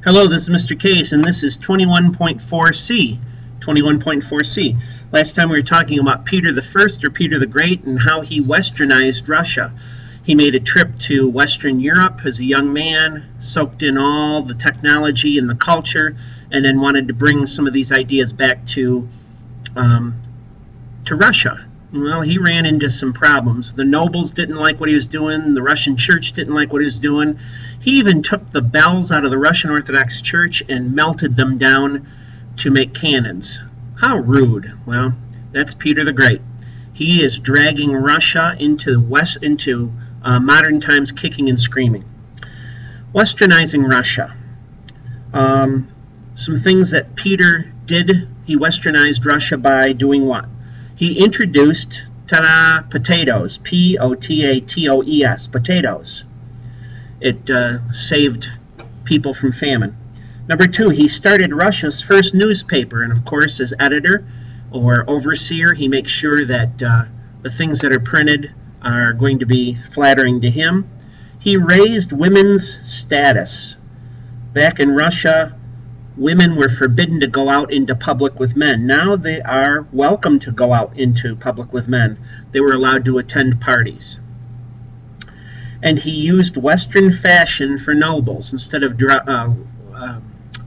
Hello, this is Mr. Case, and this is 21.4c. 21.4c. Last time we were talking about Peter the First, or Peter the Great, and how he westernized Russia. He made a trip to Western Europe as a young man, soaked in all the technology and the culture, and then wanted to bring some of these ideas back to Russia. Well, he ran into some problems. The nobles didn't like what he was doing. The Russian church didn't like what he was doing. He even took the bells out of the Russian Orthodox Church and melted them down to make cannons. How rude. Well, that's Peter the Great. He is dragging Russia into modern times, kicking and screaming. Westernizing Russia. Some things that Peter did. He westernized Russia by doing what? He introduced, potatoes, P-O-T-A-T-O-E-S, potatoes. It saved people from famine. Number two, he started Russia's first newspaper, and of course, as editor or overseer, he makes sure that the things that are printed are going to be flattering to him. He raised women's status. Back in Russia, women were forbidden to go out into public with men. Now they are welcome to go out into public with men. They were allowed to attend parties. And he used Western fashion for nobles. Instead of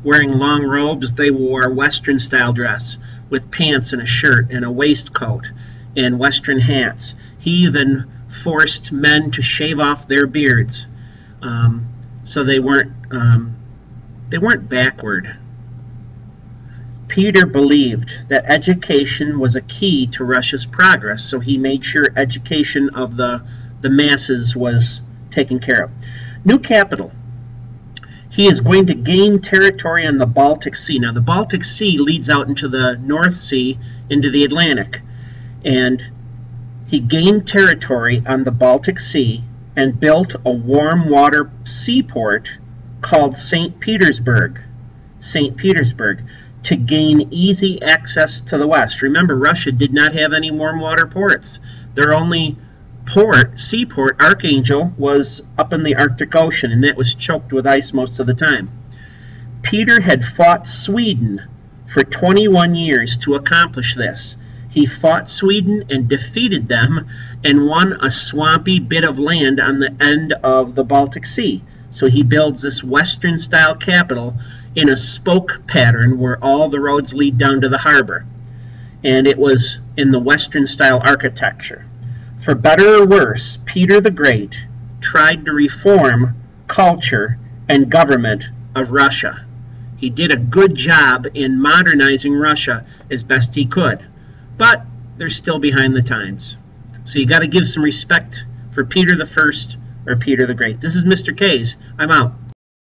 wearing long robes, they wore Western style dress with pants and a shirt and a waistcoat and Western hats. He even forced men to shave off their beards, so they weren't backward. Peter believed that education was a key to Russia's progress, so he made sure education of the masses was taken care of. New capital. He is going to gain territory on the Baltic Sea. Now, the Baltic Sea leads out into the North Sea, into the Atlantic. And he gained territory on the Baltic Sea and built a warm water seaport called St. Petersburg. St. Petersburg, to gain easy access to the West. Remember, Russia did not have any warm water ports. Their only seaport, Archangel, was up in the Arctic Ocean, and that was choked with ice most of the time. Peter had fought Sweden for 21 years to accomplish this. He fought Sweden and defeated them and won a swampy bit of land on the end of the Baltic Sea. So he builds this Western-style capital in a spoke pattern where all the roads lead down to the harbor. And it was in the Western-style architecture. For better or worse, Peter the Great tried to reform culture and government of Russia. He did a good job in modernizing Russia as best he could. But they're still behind the times. So you got to give some respect for Peter the First or Peter the Great. This is Mr. Case. I'm out.